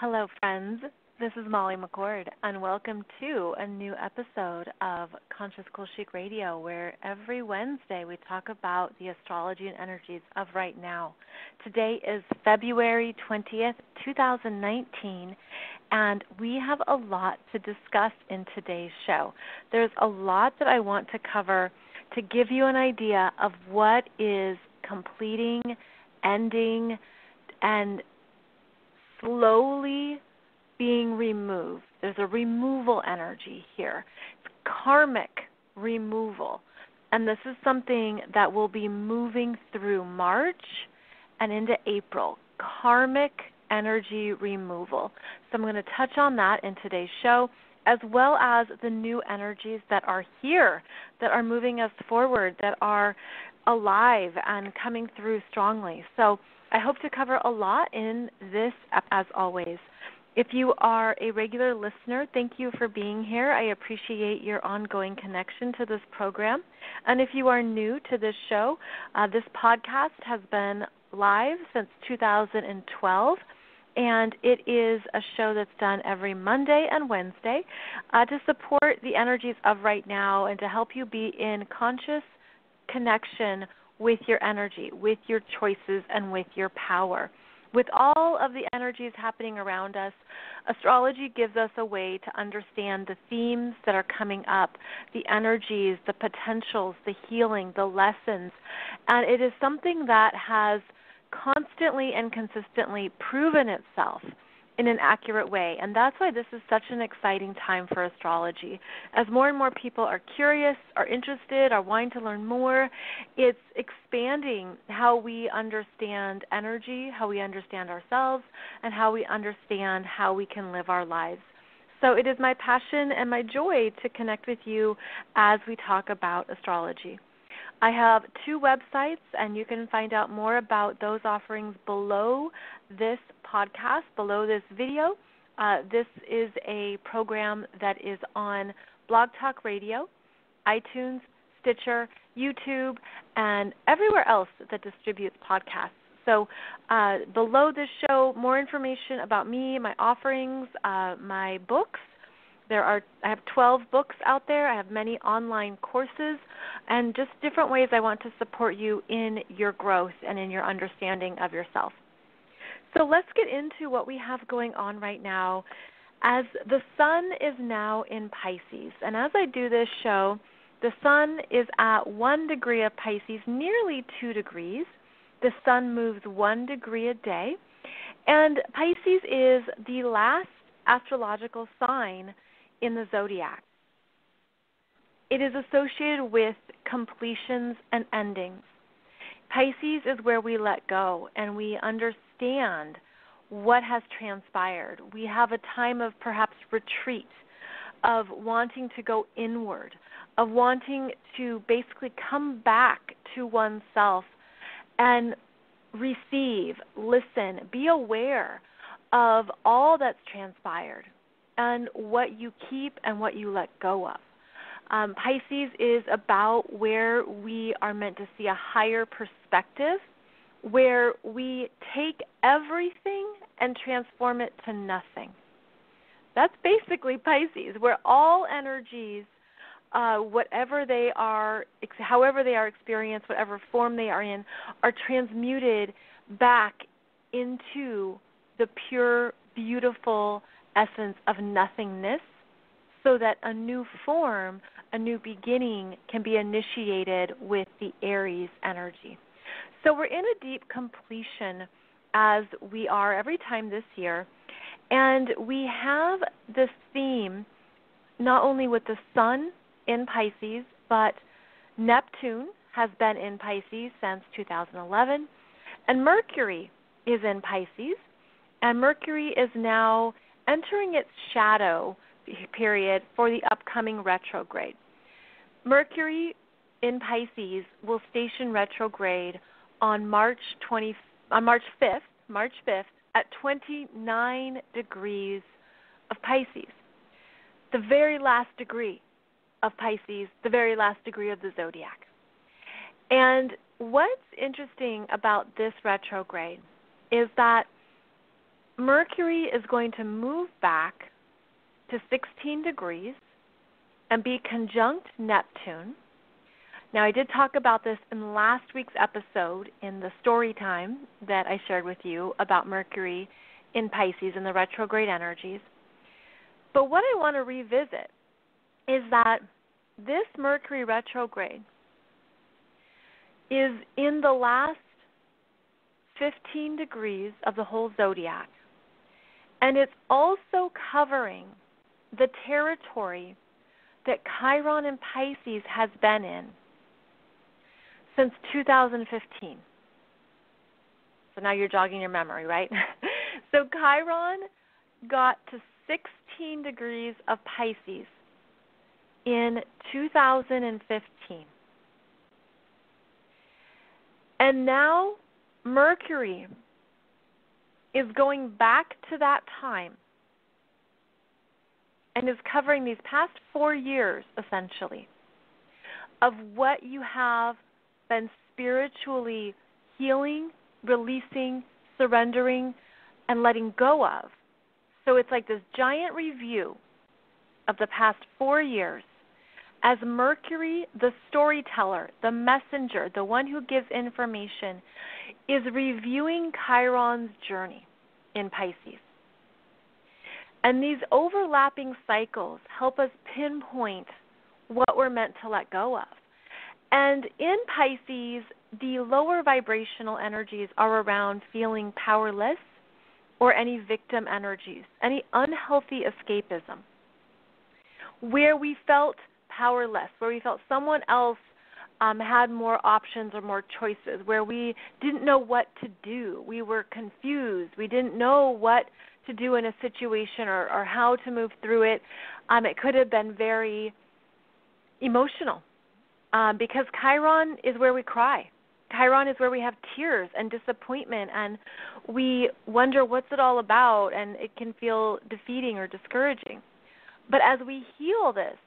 Hello, friends. This is Molly McCord, and welcome to a new episode of Conscious Cool Chic Radio, where every Wednesday we talk about the astrology and energies of right now. Today is February 20th, 2019, and we have a lot to discuss in today's show. There's a lot that I want to cover to give you an idea of what is completing, ending, and slowly being removed. There's a removal energy here. It's karmic removal. And this is something that will be moving through March and into April. Karmic energy removal. So I'm going to touch on that in today's show, as well as the new energies that are here, that are moving us forward, that are alive and coming through strongly. So I hope to cover a lot in this, as always. If you are a regular listener, thank you for being here. I appreciate your ongoing connection to this program. And if you are new to this show, this podcast has been live since 2012, and it is a show that's done every Monday and Wednesday to support the energies of right now and to help you be in conscious connection with your energy, with your choices, and with your power. With all of the energies happening around us, astrology gives us a way to understand the themes that are coming up, the energies, the potentials, the healing, the lessons. And it is something that has constantly and consistently proven itself in an accurate way. And that's why this is such an exciting time for astrology. As more and more people are curious, are interested, are wanting to learn more, it's expanding how we understand energy, how we understand ourselves, and how we understand how we can live our lives. So it is my passion and my joy to connect with you as we talk about astrology. I have 2 websites, and you can find out more about those offerings below this podcast, below this video. This is a program that is on Blog Talk Radio, iTunes, Stitcher, YouTube, and everywhere else that distributes podcasts. So below this show, more information about me, my offerings, my books. I have 12 books out there. I have many online courses and just different ways I want to support you in your growth and in your understanding of yourself. So let's get into what we have going on right now, as the sun is now in Pisces. And as I do this show, the sun is at 1 degree of Pisces, nearly 2 degrees. The sun moves 1 degree a day. And Pisces is the last astrological sign in the zodiac. It is associated with completions and endings. Pisces is where we let go and we understand what has transpired. We have a time of perhaps retreat, of wanting to go inward, of wanting to basically come back to oneself and receive, listen, be aware of all that's transpired and what you keep and what you let go of. Pisces is about where we are meant to see a higher perspective, where we take everything and transform it to nothing. That's basically Pisces, where all energies, whatever they are, however they are experienced, whatever form they are in, are transmuted back into the pure, beautiful essence of nothingness, so that a new form, a new beginning can be initiated with the Aries energy. So we're in a deep completion, as we are every time this year, and we have this theme not only with the sun in Pisces, but Neptune has been in Pisces since 2011, and Mercury is in Pisces, and Mercury is now entering its shadow period for the upcoming retrograde. Mercury in Pisces will station retrograde on March 5th at 29 degrees of Pisces, the very last degree of Pisces, the very last degree of the zodiac. And what's interesting about this retrograde is that Mercury is going to move back to 16 degrees and be conjunct Neptune. Now, I did talk about this in last week's episode in the story time that I shared with you about Mercury in Pisces and the retrograde energies. But what I want to revisit is that this Mercury retrograde is in the last 15 degrees of the whole zodiac. And it's also covering the territory that Chiron in Pisces has been in since 2015. So now you're jogging your memory, right? So Chiron got to 16 degrees of Pisces in 2015. And now Mercury is going back to that time and is covering these past 4 years, essentially, of what you have been spiritually healing, releasing, surrendering, and letting go of. So it's like this giant review of the past 4 years as Mercury, the storyteller, the messenger, the one who gives information, is reviewing Chiron's journey in Pisces. And these overlapping cycles help us pinpoint what we're meant to let go of. And in Pisces, the lower vibrational energies are around feeling powerless or any victim energies, any unhealthy escapism, where we felt powerless, where we felt someone else had more options or more choices, where we didn't know what to do. We were confused. We didn't know what to do in a situation or how to move through it. It could have been very emotional because Chiron is where we cry. Chiron is where we have tears and disappointment, and we wonder what's it all about, and it can feel defeating or discouraging. But as we heal this,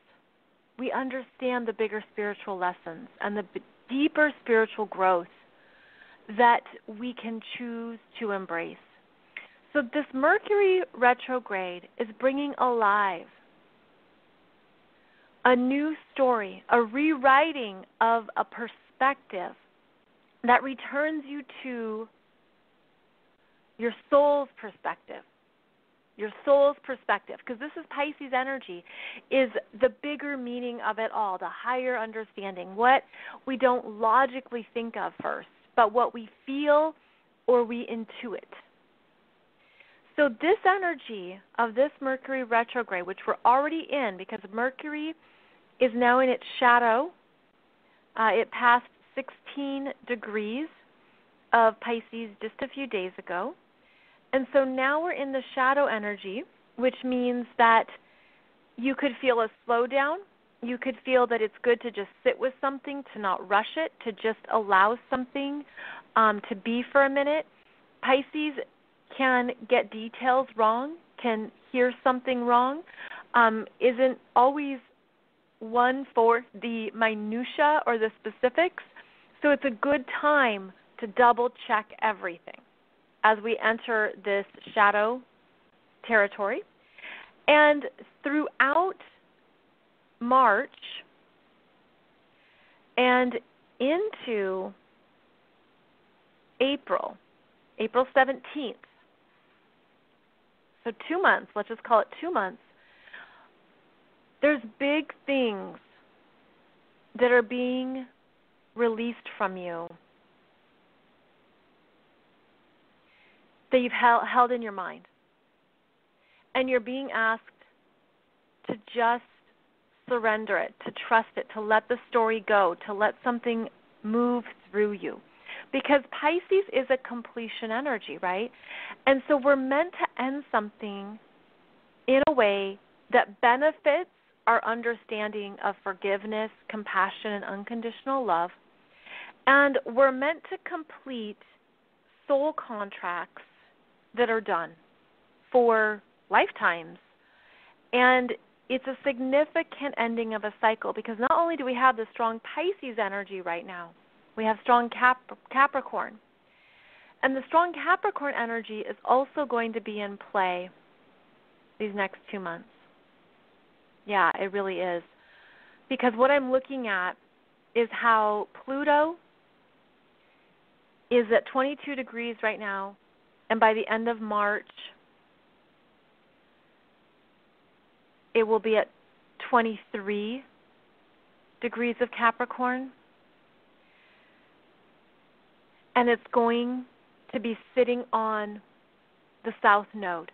we understand the bigger spiritual lessons and the deeper spiritual growth that we can choose to embrace. So this Mercury retrograde is bringing alive a new story, a rewriting of a perspective that returns you to your soul's perspective. Your soul's perspective, because this is Pisces energy, is the bigger meaning of it all, the higher understanding, what we don't logically think of first, but what we feel or we intuit. So this energy of this Mercury retrograde, which we're already in, because Mercury is now in its shadow, it passed 16 degrees of Pisces just a few days ago. And so now we're in the shadow energy, which means that you could feel a slowdown. You could feel that it's good to just sit with something, to not rush it, to just allow something to be for a minute. Pisces can get details wrong, can hear something wrong, isn't always one for the minutia or the specifics. So it's a good time to double check everything as we enter this shadow territory. And throughout March and into April 17th, so 2 months, let's just call it 2 months, there's big things that are being released from you that you've held in your mind. And you're being asked to just surrender it, to trust it, to let the story go, to let something move through you. Because Pisces is a completion energy, right? And so we're meant to end something in a way that benefits our understanding of forgiveness, compassion, and unconditional love. And we're meant to complete soul contracts that are done for lifetimes. And it's a significant ending of a cycle because not only do we have the strong Pisces energy right now, we have strong Capricorn. And the strong Capricorn energy is also going to be in play these next 2 months. Yeah, it really is. Because what I'm looking at is how Pluto is at 22 degrees right now, and by the end of March, it will be at 23 degrees of Capricorn. And it's going to be sitting on the South Node.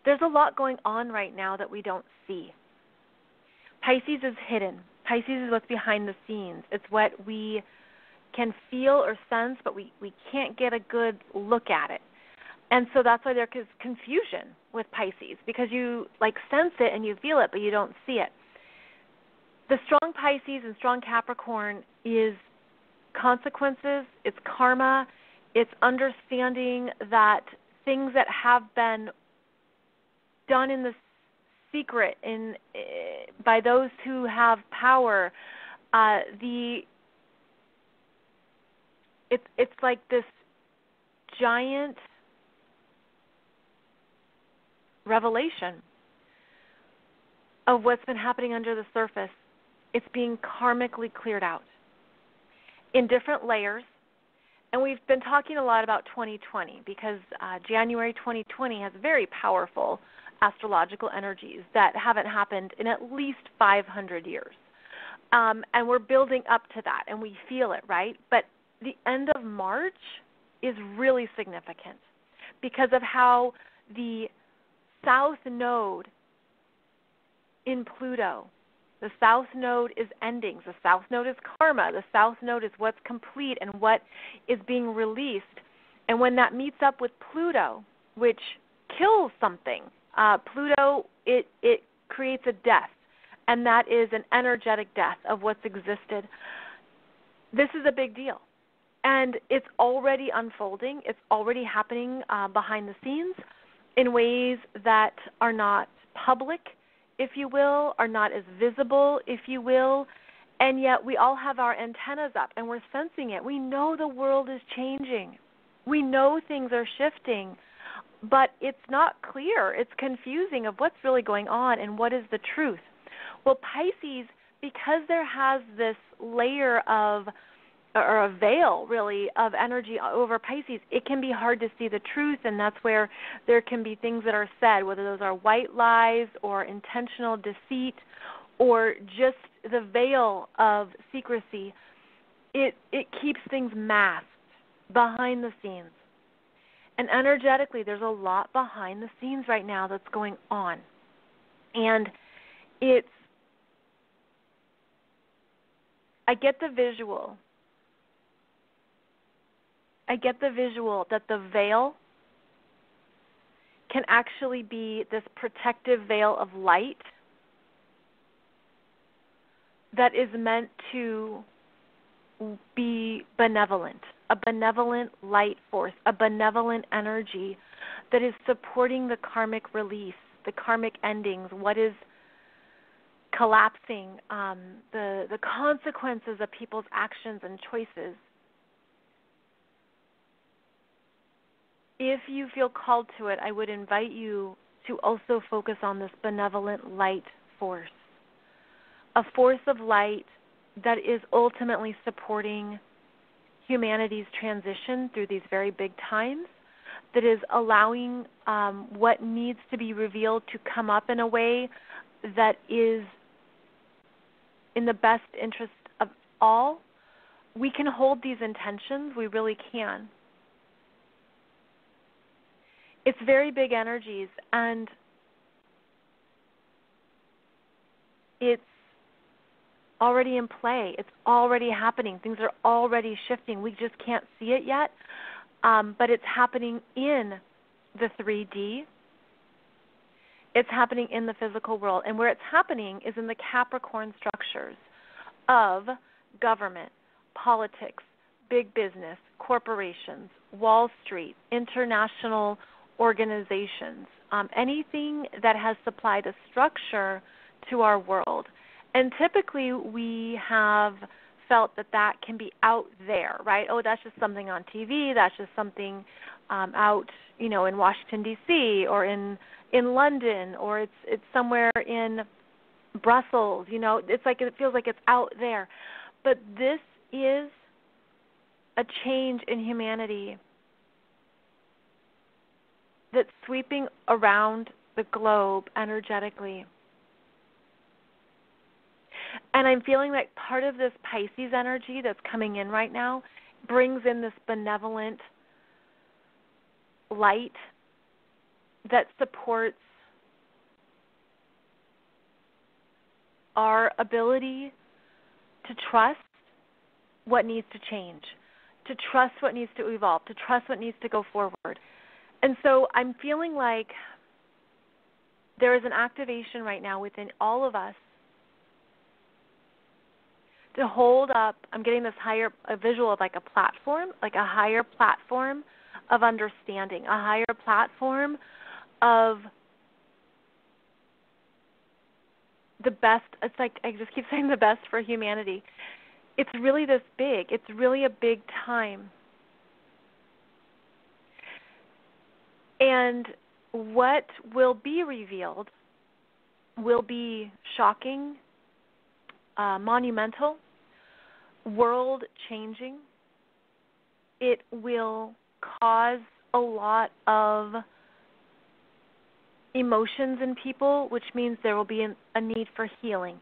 There's a lot going on right now that we don't see. Pisces is hidden. Pisces is what's behind the scenes. It's what we can feel or sense, but we can't get a good look at it. And so that's why there is confusion with Pisces, because you sense it and you feel it, but you don't see it. The strong Pisces and strong Capricorn is consequences, it's karma, it's understanding that things that have been done in the secret by those who have power, it's like this giant revelation of what's been happening under the surface. It's being karmically cleared out in different layers. And we've been talking a lot about 2020 because January 2020 has very powerful astrological energies that haven't happened in at least 500 years. And we're building up to that, and we feel it, right? But the end of March is really significant because of how the South Node in Pluto, the South Node is endings. The South Node is karma. The South Node is what's complete and what is being released. And when that meets up with Pluto, which kills something, Pluto, it creates a death, and that is an energetic death of what's existed. This is a big deal. And it's already unfolding. It's already happening behind the scenes in ways that are not public, if you will, are not as visible, if you will, and yet we all have our antennas up and we're sensing it. We know the world is changing. We know things are shifting, but it's not clear. It's confusing of what's really going on and what is the truth. Well, Pisces, because there has this layer of, or a veil, really, of energy over Pisces, it can be hard to see the truth, and that's where there can be things that are said, whether those are white lies or intentional deceit or just the veil of secrecy. It keeps things masked behind the scenes. And energetically, there's a lot behind the scenes right now that's going on. And I get the visual that the veil can actually be this protective veil of light that is meant to be benevolent, a benevolent light force, a benevolent energy that is supporting the karmic release, the karmic endings, what is collapsing, the consequences of people's actions and choices. If you feel called to it, I would invite you to also focus on this benevolent light force, a force of light that is ultimately supporting humanity's transition through these very big times, that is allowing what needs to be revealed to come up in a way that is in the best interest of all. We can hold these intentions, we really can. It's very big energies, and it's already in play. It's already happening. Things are already shifting. We just can't see it yet, but it's happening in the 3D. It's happening in the physical world, and where it's happening is in the Capricorn structures of government, politics, big business, corporations, Wall Street, international organizations, anything that has supplied a structure to our world. And typically we have felt that can be out there, right? Oh, that's just something on TV. That's just something out, in Washington, D.C. or in London, or it's somewhere in Brussels. It's like it feels like it's out there. But this is a change in humanity that's sweeping around the globe energetically. And I'm feeling like part of this Pisces energy that's coming in right now brings in this benevolent light that supports our ability to trust what needs to change, to trust what needs to evolve, to trust what needs to go forward. And so I'm feeling like there is an activation right now within all of us to hold up, I'm getting this a visual of like a platform, like a higher platform of understanding, a higher platform of the best. It's like I just keep saying the best for humanity. It's really this big. It's really a big time. And what will be revealed will be shocking, monumental, world-changing. It will cause a lot of emotions in people, which means there will be a need for healing.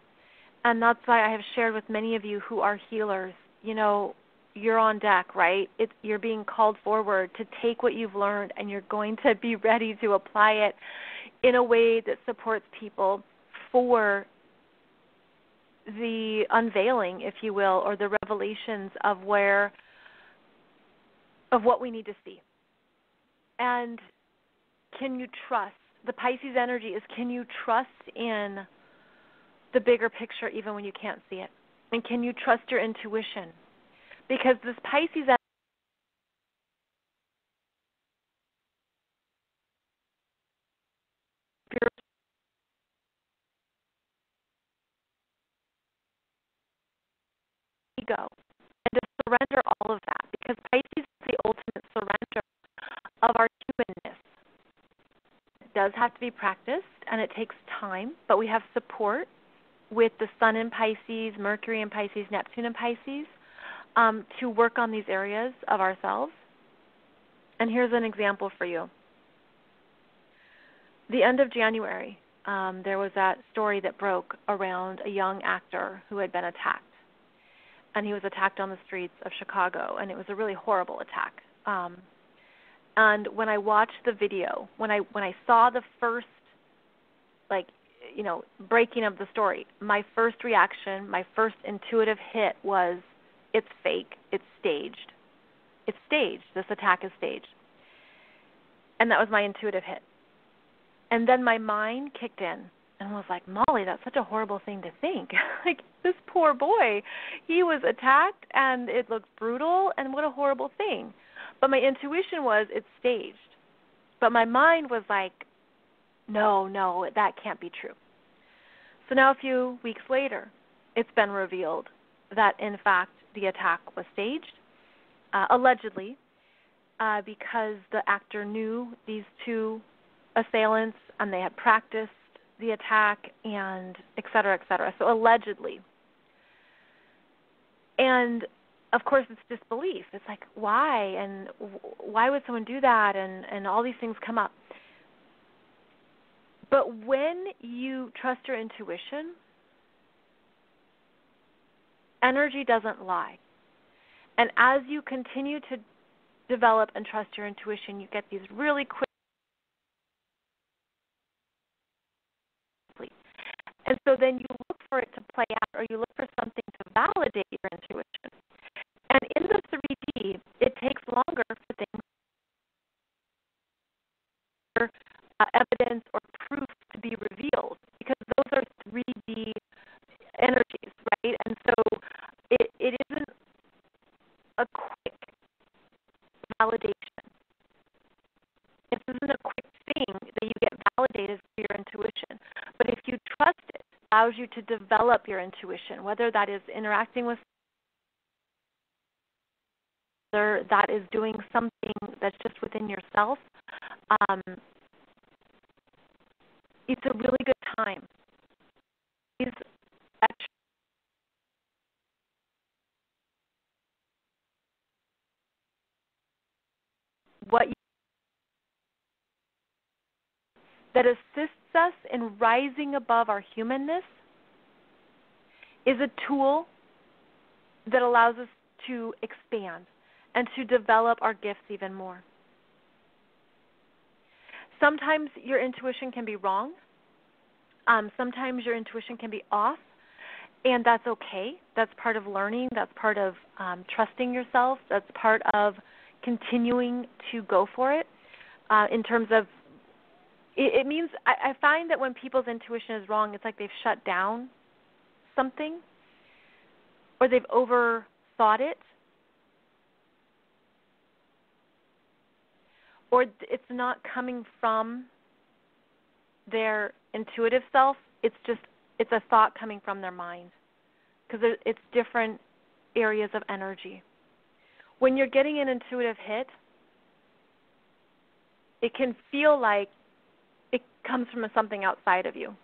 And that's why I have shared with many of you who are healers, you're on deck, right? You're being called forward to take what you've learned, and you're going to be ready to apply it in a way that supports people for the unveiling, if you will, or the revelations of what we need to see. And can you trust? The Pisces energy is, can you trust in the bigger picture even when you can't see it? And can you trust your intuition? Because this Pisces energy ego, and to surrender all of that, because Pisces is the ultimate surrender of our humanness. It does have to be practiced, and it takes time, but we have support with the Sun in Pisces, Mercury in Pisces, Neptune in Pisces, to work on these areas of ourselves. And here's an example for you. The end of January, there was that story that broke around a young actor who had been attacked. And he was attacked on the streets of Chicago, and it was a really horrible attack. And when I watched the video, when I saw the first, breaking of the story, my first reaction, my first intuitive hit was, it's fake, it's staged. It's staged. This attack is staged. And that was my intuitive hit. And then my mind kicked in and was like, Molly, that's such a horrible thing to think. This poor boy, he was attacked, and it looks brutal, and what a horrible thing. But my intuition was, it's staged. But my mind was like, no, that can't be true. So now a few weeks later, it's been revealed that, in fact, the attack was staged, allegedly, because the actor knew these two assailants, and they had practiced the attack, and et cetera, et cetera. So allegedly. And, of course, it's disbelief. It's like, why? And why would someone do that? And all these things come up. But when you trust your intuition, energy doesn't lie. And as you continue to develop and trust your intuition, you get these really quick. And so then you look for it to play out, or you look for something to validate your intuition. And in the 3D, it takes longer for things, evidence or proof to be revealed, because those are 3D energies, right? And so it isn't a quick validation. This isn't a quick thing that you get validated for your intuition. But if you trust it, it allows you to develop your intuition, whether that is interacting with that is doing something that's just within yourself, it's a really good time. It's actually what that assists us in rising above our humanness is a tool that allows us to expand and to develop our gifts even more. Sometimes your intuition can be wrong. Sometimes your intuition can be off, and that's okay. That's part of learning. That's part of trusting yourself. That's part of continuing to go for it. In terms of, it means, I find that when people's intuition is wrong, it's like they've shut down something or they've overthought it, or it's not coming from their intuitive self. It's a thought coming from their mind, because it's different areas of energy. When you're getting an intuitive hit, it can feel like it comes from something outside of you.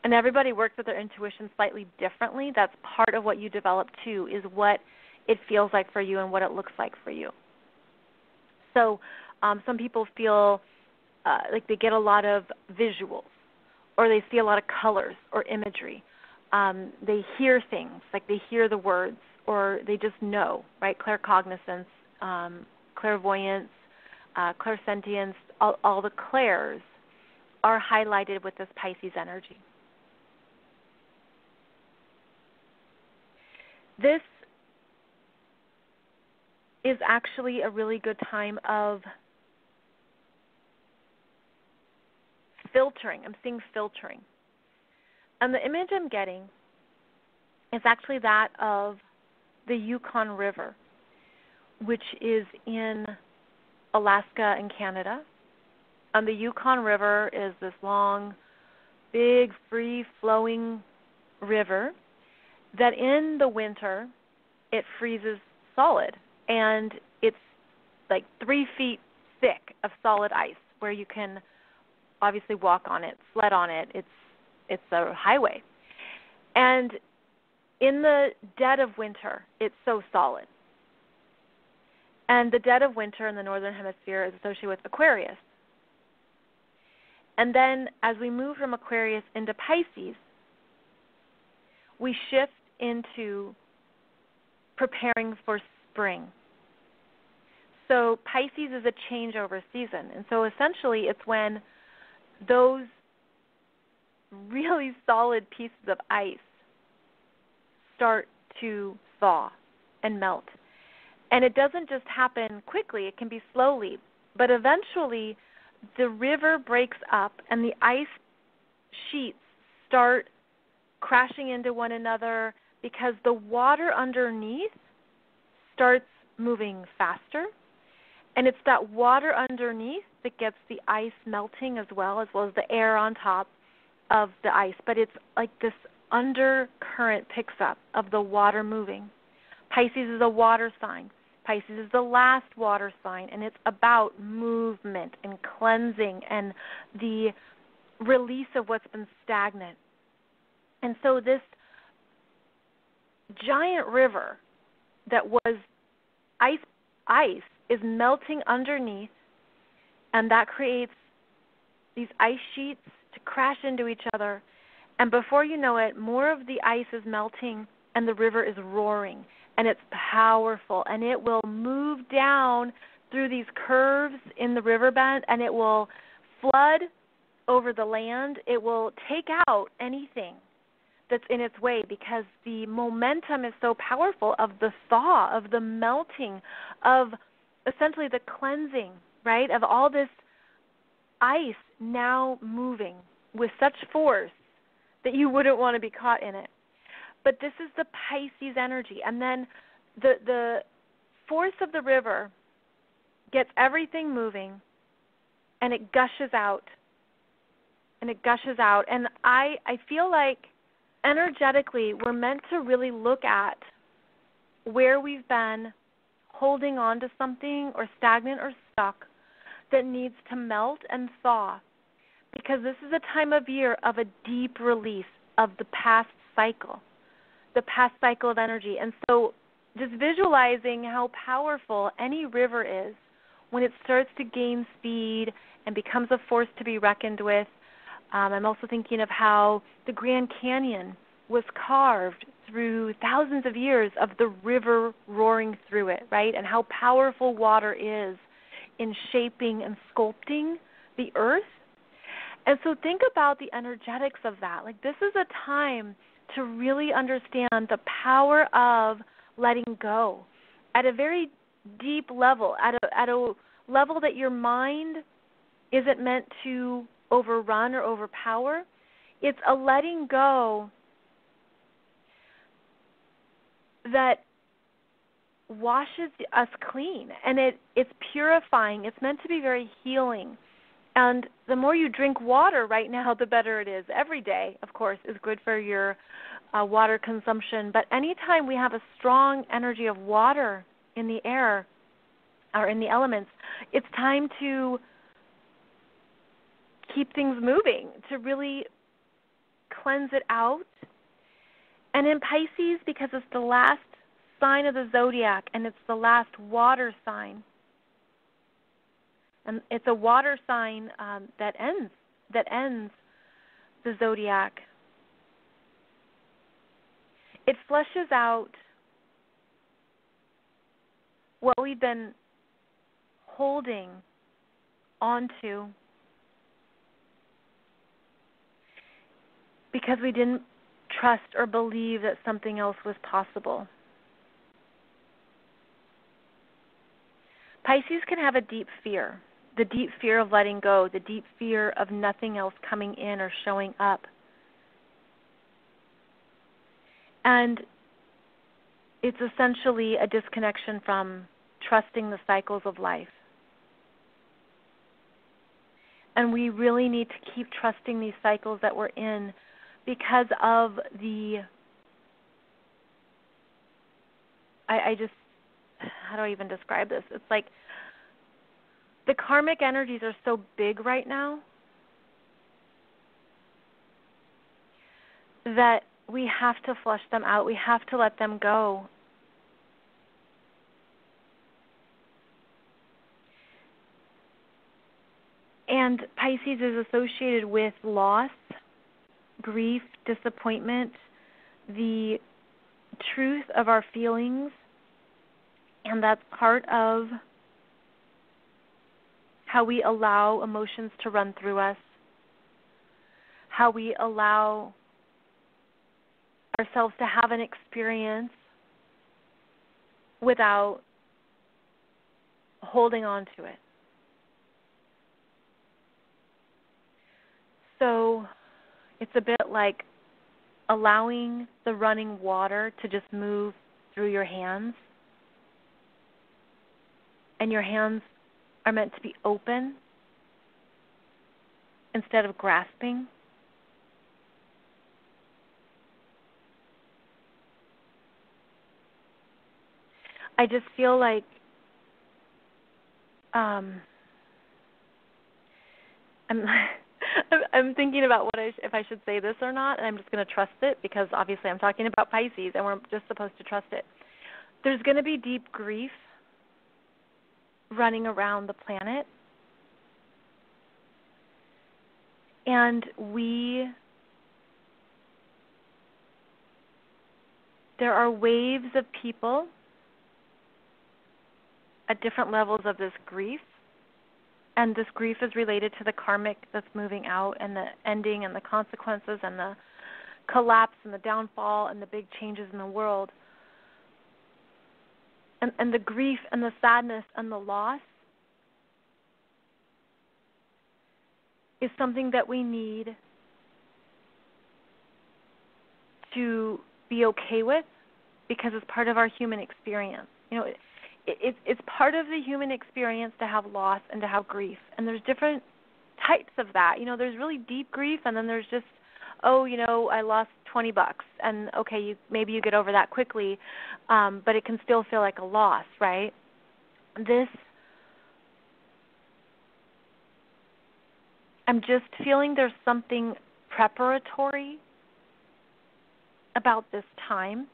And everybody works with their intuition slightly differently. That's part of what you develop too, is what it feels like for you and what it looks like for you. So some people feel like they get a lot of visuals, or they see a lot of colors or imagery. They hear things, like they hear the words, or they just know, right? Claircognizance, clairvoyance, clairsentience, all the clairs are highlighted with this Pisces energy. This is actually a really good time of filtering. I'm seeing filtering. And the image I'm getting is actually that of the Yukon River, which is in Alaska and Canada. And the Yukon River is this long, big, free-flowing river that in the winter it freezes solid. And it's like 3 feet thick of solid ice where you can obviously walk on it, sled on it. It's a highway. And in the dead of winter, it's so solid. And the dead of winter in the northern hemisphere is associated with Aquarius. And then as we move from Aquarius into Pisces, we shift into preparing for spring. So Pisces is a changeover season. And so essentially it's when those really solid pieces of ice start to thaw and melt. And it doesn't just happen quickly. It can be slowly. But eventually the river breaks up and the ice sheets start crashing into one another because the water underneath starts moving faster. And it's that water underneath that gets the ice melting as well as the air on top of the ice. But it's like this undercurrent picks up of the water moving. Pisces is a water sign. Pisces is the last water sign, and it's about movement and cleansing and the release of what's been stagnant. And so this giant river that was ice is melting underneath, and that creates these ice sheets to crash into each other. And before you know it, more of the ice is melting and the river is roaring, and it's powerful, and it will move down through these curves in the riverbed, and it will flood over the land. It will take out anything that's in its way because the momentum is so powerful of the thaw, of the melting, of essentially the cleansing, right, of all this ice now moving with such force that you wouldn't want to be caught in it. But this is the Pisces energy. And then the force of the river gets everything moving, and it gushes out. And it gushes out. And I feel like energetically we're meant to really look at where we've been holding on to something or stagnant or stuck that needs to melt and thaw, because this is a time of year of a deep release of the past cycle of energy. And so just visualizing how powerful any river is when it starts to gain speed and becomes a force to be reckoned with. I'm also thinking of how the Grand Canyon was carved through thousands of years of the river roaring through it, right? And how powerful water is in shaping and sculpting the earth. And so think about the energetics of that. Like, this is a time to really understand the power of letting go at a very deep level, at a level that your mind isn't meant to overrun or overpower. It's a letting go that washes us clean, and it's purifying. It's meant to be very healing. And the more you drink water right now, the better it is. Every day, of course, is good for your water consumption. But anytime we have a strong energy of water in the air or in the elements, it's time to keep things moving, to really cleanse it out. And in Pisces, because it's the last sign of the zodiac and it's the last water sign, and it's a water sign that ends the zodiac. It fleshes out what we've been holding onto because we didn't trust or believe that something else was possible. Pisces can have a deep fear, the deep fear of letting go, the deep fear of nothing else coming in or showing up. And it's essentially a disconnection from trusting the cycles of life. And we really need to keep trusting these cycles that we're in because of the, how do I even describe this? It's like the karmic energies are so big right now that we have to flush them out. We have to let them go. And Pisces is associated with loss, grief, disappointment, the truth of our feelings, and that's part of how we allow emotions to run through us, how we allow ourselves to have an experience without holding on to it. So it's a bit like allowing the running water to just move through your hands. And your hands are meant to be open instead of grasping. I just feel like I'm thinking about if I should say this or not, and I'm just going to trust it because obviously I'm talking about Pisces and we're just supposed to trust it. There's going to be deep grief running around the planet, and there are waves of people at different levels of this grief, and this grief is related to the karmic that's moving out and the ending and the consequences and the collapse and the downfall and the big changes in the world. And the grief and the sadness and the loss is something that we need to be okay with because it's part of our human experience. You know, it's part of the human experience to have loss and to have grief. And there's different types of that. You know, there's really deep grief, and then there's just oh, I lost $20, and okay, maybe you get over that quickly, but it can still feel like a loss, right? I'm just feeling there's something preparatory about this time.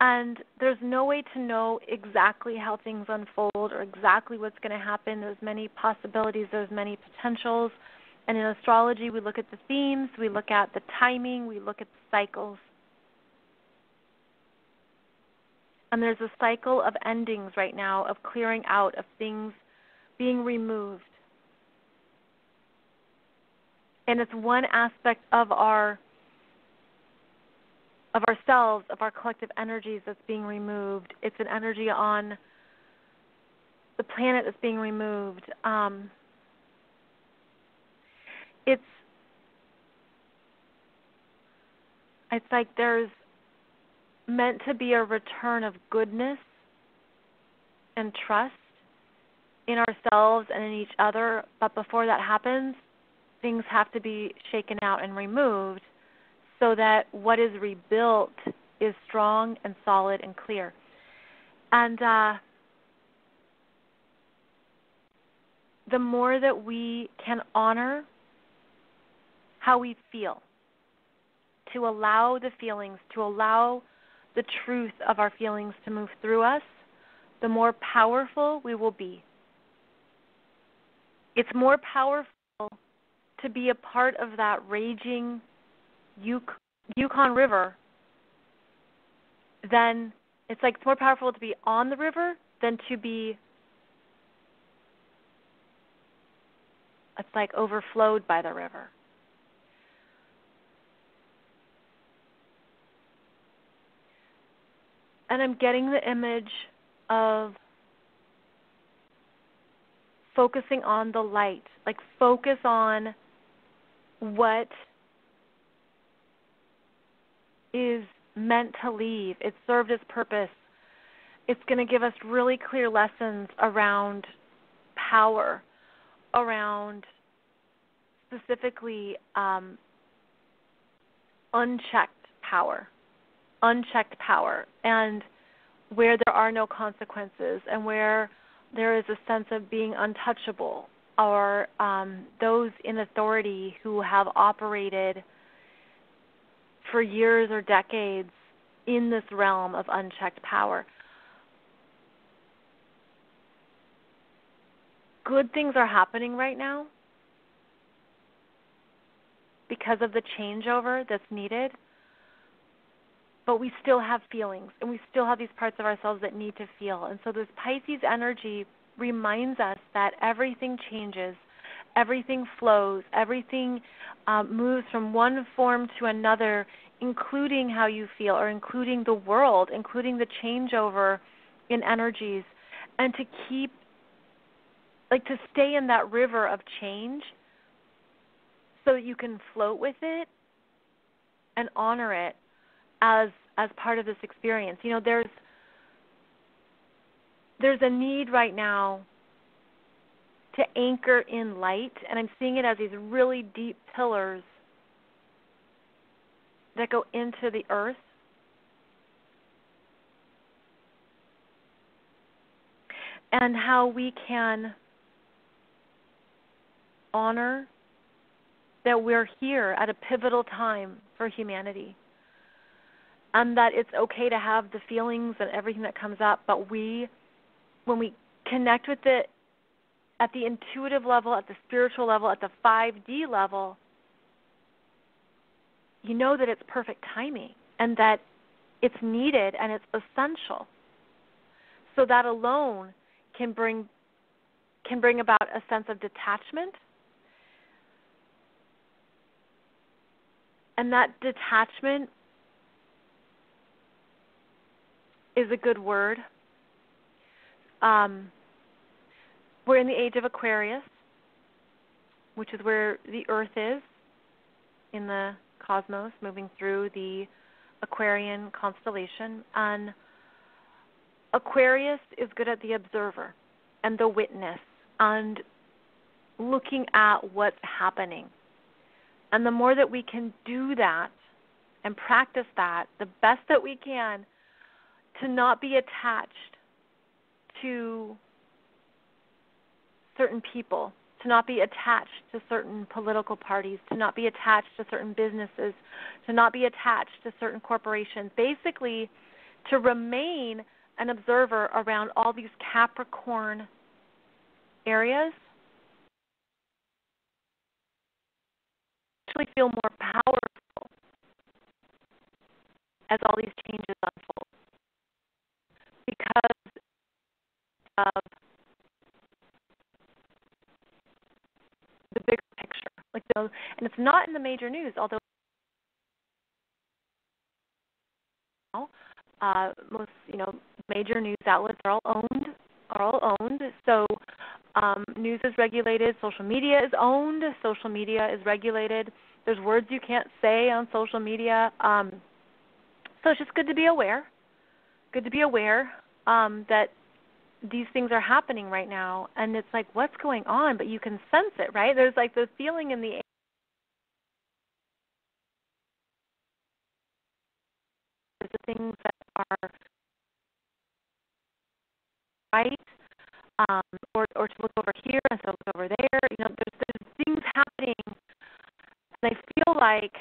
And there's no way to know exactly how things unfold or exactly what's going to happen. There's many possibilities. There's many potentials. And in astrology, we look at the themes. We look at the timing. We look at the cycles. And there's a cycle of endings right now, of clearing out, of things being removed. And it's one aspect of ourselves, of our collective energies that's being removed. It's an energy on the planet that's being removed. It's like there's meant to be a return of goodness and trust in ourselves and in each other, but before that happens, things have to be shaken out and removed, so that what is rebuilt is strong and solid and clear. And the more that we can honor how we feel, to allow the feelings, to allow the truth of our feelings to move through us, the more powerful we will be. It's more powerful to be a part of that raging Yukon River, then it's like it's more powerful to be on the river than to be, it's like overflowed by the river. And I'm getting the image of focusing on the light, like focus on what is meant to leave. It served its purpose. It's going to give us really clear lessons around power, around specifically unchecked power, and where there are no consequences and where there is a sense of being untouchable, or those in authority who have operated for years or decades in this realm of unchecked power. Good things are happening right now because of the changeover that's needed, but we still have feelings, and we still have these parts of ourselves that need to feel. And so this Pisces energy reminds us that everything changes, everything flows, everything moves from one form to another, including how you feel, or including the world, including the changeover in energies, and to keep, like, to stay in that river of change so that you can float with it and honor it as part of this experience. You know, there's a need right now to anchor in light, and I'm seeing it as these really deep pillars that go into the earth. And how we can honor that we're here at a pivotal time for humanity, and that it's okay to have the feelings and everything that comes up, but when we connect with it at the intuitive level, at the spiritual level, at the 5D level, you know that it's perfect timing and that it's needed and it's essential. So that alone can bring about a sense of detachment. And that detachment is a good word. We're in the age of Aquarius, which is where the Earth is in the cosmos, moving through the Aquarian constellation. And Aquarius is good at the observer and the witness and looking at what's happening. And the more that we can do that and practice that, the best that we can, to not be attached to certain people, to not be attached to certain political parties, to not be attached to certain businesses, to not be attached to certain corporations. Basically, to remain an observer around all these Capricorn areas, actually feel more powerful as all these changes unfold, because of the bigger picture. Like, and it's not in the major news, although most major news outlets are all owned. So news is regulated. Social media is owned. Social media is regulated. There's words you can't say on social media. So it's just good to be aware. Good to be aware that these things are happening right now, and it's like, what's going on? But you can sense it, right? There's like the feeling in the air. There's the things that are right, or to look over here and to look over there. There's things happening, and I feel like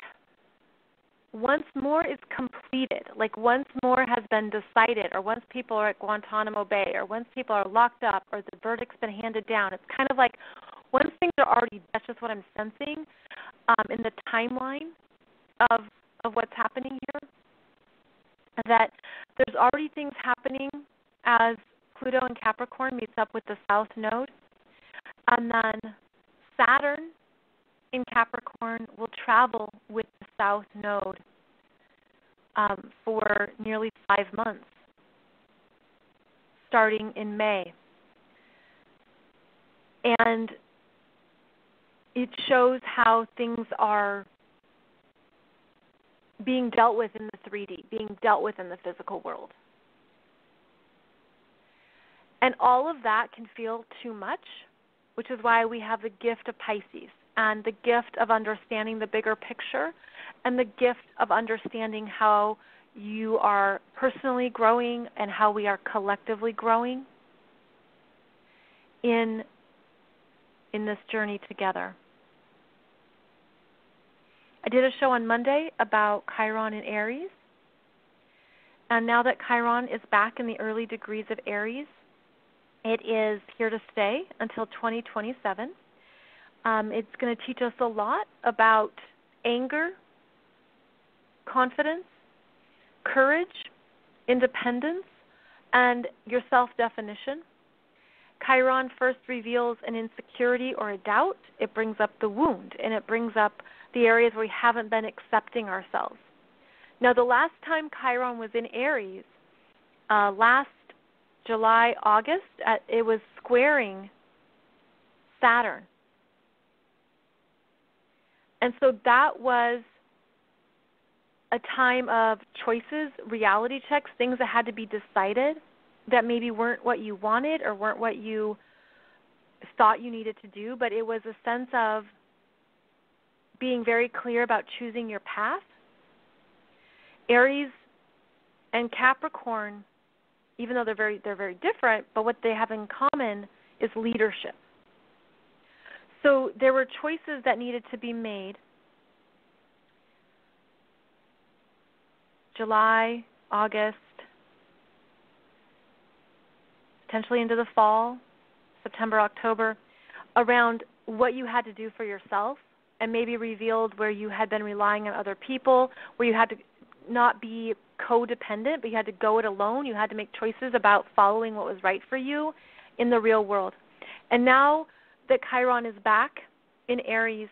once more is completed, like once more has been decided, or once people are at Guantanamo Bay, or once people are locked up, or the verdict's been handed down, it's kind of like once things are already, that's just what I'm sensing in the timeline of what's happening here, that there's already things happening as Pluto in Capricorn meets up with the South Node, and then Saturn in Capricorn will travel with the South Node for nearly 5 months, starting in May. And it shows how things are being dealt with in the 3D, being dealt with in the physical world. And all of that can feel too much, which is why we have the gift of Pisces and the gift of understanding the bigger picture and the gift of understanding how you are personally growing and how we are collectively growing in this journey together. I did a show on Monday about Chiron in Aries. And now that Chiron is back in the early degrees of Aries, it is here to stay until 2027. It's going to teach us a lot about anger, confidence, courage, independence, and your self-definition. Chiron first reveals an insecurity or a doubt. It brings up the wound, and it brings up the areas where we haven't been accepting ourselves. Now, the last time Chiron was in Aries, last July, August, it was squaring Saturn. And so that was a time of choices, reality checks, things that had to be decided that maybe weren't what you wanted or weren't what you thought you needed to do, but it was a sense of being very clear about choosing your path. Aries and Capricorn, even though they're very different, but what they have in common is leadership. So there were choices that needed to be made. July, August, potentially into the fall, September, October, around what you had to do for yourself, and maybe revealed where you had been relying on other people, where you had to not be codependent, but you had to go it alone. You had to make choices about following what was right for you in the real world. And now that Chiron is back in Aries,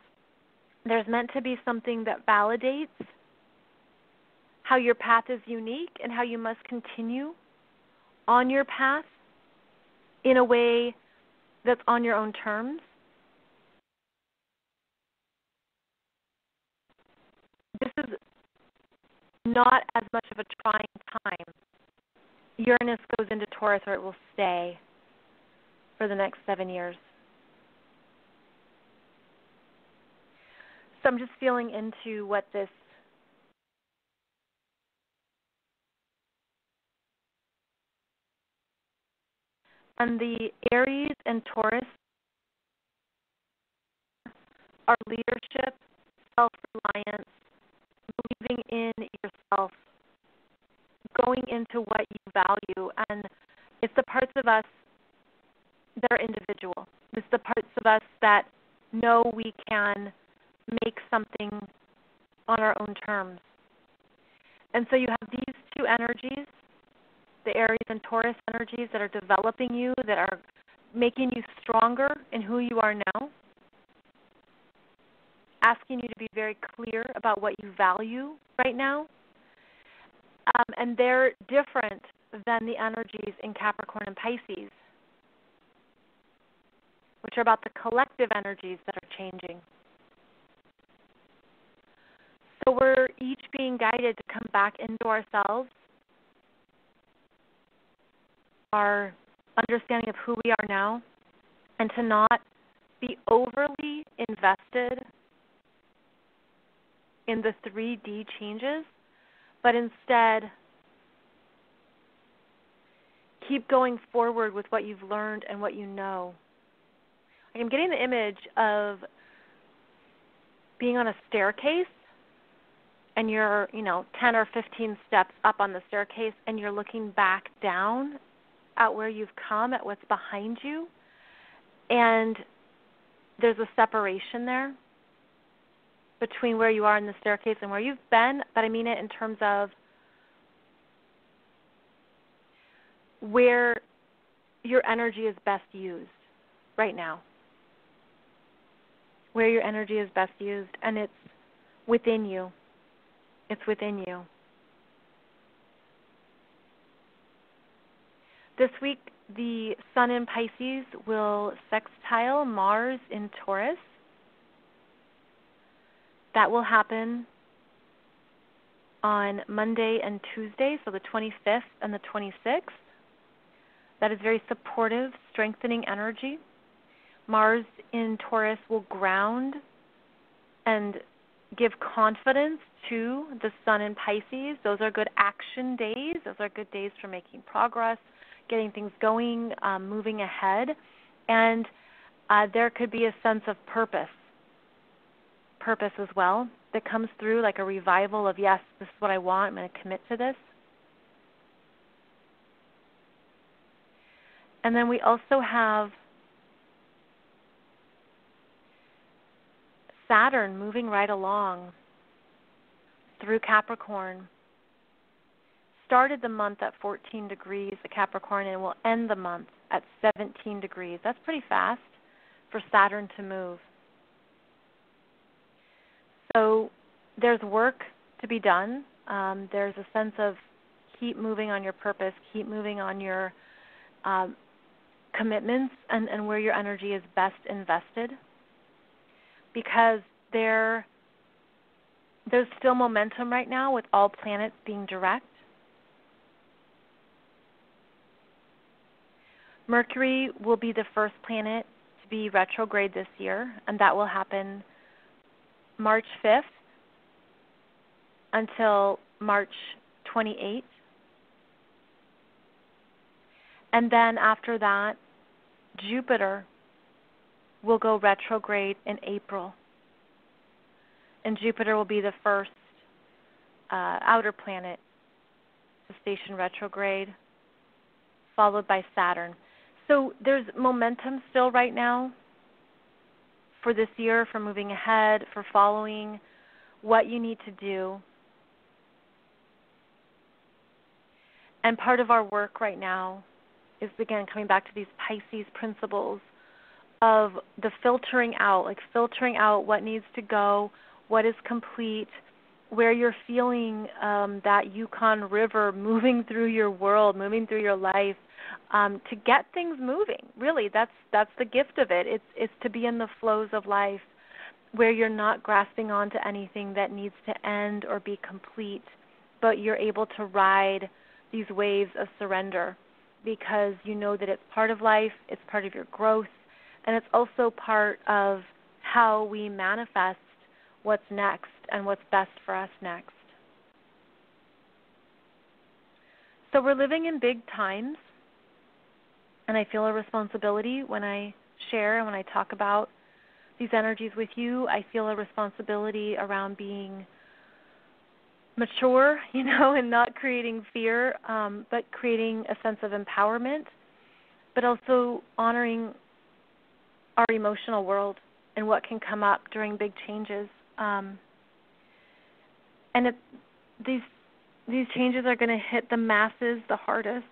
there's meant to be something that validates how your path is unique and how you must continue on your path in a way that's on your own terms. This is not as much of a trying time. Uranus goes into Taurus, where it will stay for the next 7 years. So I'm just feeling into what this and the Aries and Taurus are leadership, self-reliance, believing in yourself, going into what you value, and it's the parts of us that are individual. It's the parts of us that know we can make something on our own terms. And so you have these two energies, the Aries and Taurus energies that are developing you, that are making you stronger in who you are now, asking you to be very clear about what you value right now. And they're different than the energies in Capricorn and Pisces, which are about the collective energies that are changing. So we're each being guided to come back into ourselves, our understanding of who we are now, and to not be overly invested in the 3D changes, but instead keep going forward with what you've learned and what you know. I'm getting the image of being on a staircase, and you're, 10 or 15 steps up on the staircase, and you're looking back down at where you've come, at what's behind you, and there's a separation there between where you are in the staircase and where you've been, but I mean it in terms of where your energy is best used right now, where your energy is best used, and it's within you. It's within you. This week, the Sun in Pisces will sextile Mars in Taurus. That will happen on Monday and Tuesday, so the 25th and the 26th. That is very supportive, strengthening energy. Mars in Taurus will ground and give confidence to the Sun in Pisces. Those are good action days. Those are good days for making progress, getting things going, moving ahead. And there could be a sense of purpose as well that comes through, like a revival of, yes, this is what I want, I'm going to commit to this. And then we also have Saturn moving right along through Capricorn. Started the month at 14 degrees at Capricorn and will end the month at 17 degrees. That's pretty fast for Saturn to move. So there's work to be done. There's a sense of keep moving on your purpose, keep moving on your commitments and where your energy is best invested, because there's still momentum right now with all planets being direct. Mercury will be the first planet to be retrograde this year, and that will happen March 5th until March 28th. And then after that, Jupiter will go retrograde in April. And Jupiter will be the first outer planet to station retrograde, followed by Saturn. So there's momentum still right now for this year, for moving ahead, for following what you need to do. And part of our work right now is, again, coming back to these Pisces principles of the filtering out, like filtering out what needs to go, what is complete, where you're feeling that Yukon River moving through your world, moving through your life, to get things moving. Really, that's the gift of it. It's to be in the flows of life where you're not grasping onto anything that needs to end or be complete, but you're able to ride these waves of surrender because you know that it's part of life, it's part of your growth, and it's also part of how we manifest what's next and what's best for us next. So we're living in big times, and I feel a responsibility when I share and when I talk about these energies with you. I feel a responsibility around being mature, and not creating fear, but creating a sense of empowerment, but also honoring our emotional world and what can come up during big changes. These changes are going to hit the masses the hardest,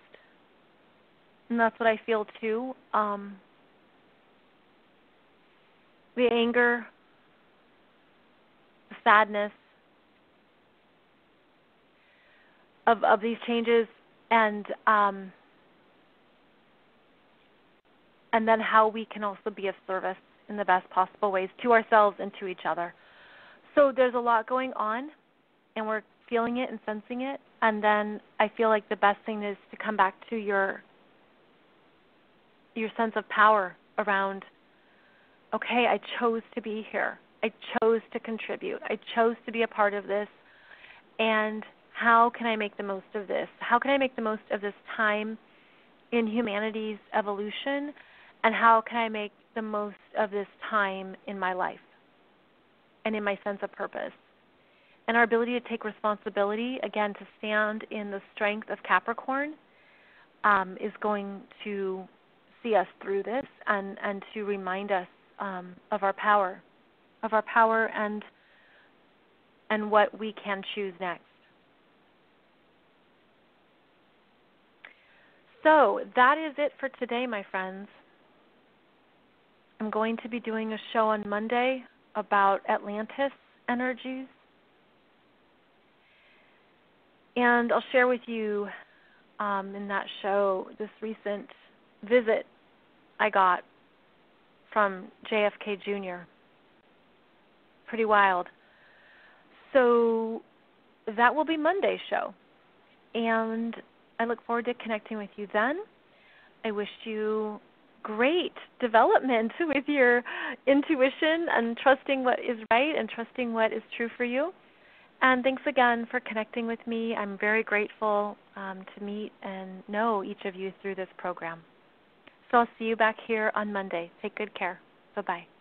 and that's what I feel too. The anger, the sadness of these changes, and then how we can also be of service in the best possible ways to ourselves and to each other. So there's a lot going on, and we're feeling it and sensing it, and then I feel like the best thing is to come back to your sense of power around, okay, I chose to be here. I chose to contribute. I chose to be a part of this, and how can I make the most of this? How can I make the most of this time in humanity's evolution, and how can I make the most of this time in my life and in my sense of purpose? And our ability to take responsibility, again, to stand in the strength of Capricorn, is going to see us through this and to remind us of our power and what we can choose next. So that is it for today, my friends. I'm going to be doing a show on Monday about Atlantis energies. And I'll share with you in that show this recent visit I got from JFK Jr. Pretty wild. So that will be Monday's show. And I look forward to connecting with you then. I wish you great development with your intuition and trusting what is right and trusting what is true for you. And thanks again for connecting with me. I'm very grateful to meet and know each of you through this program. So I'll see you back here on Monday. Take good care. Bye-bye.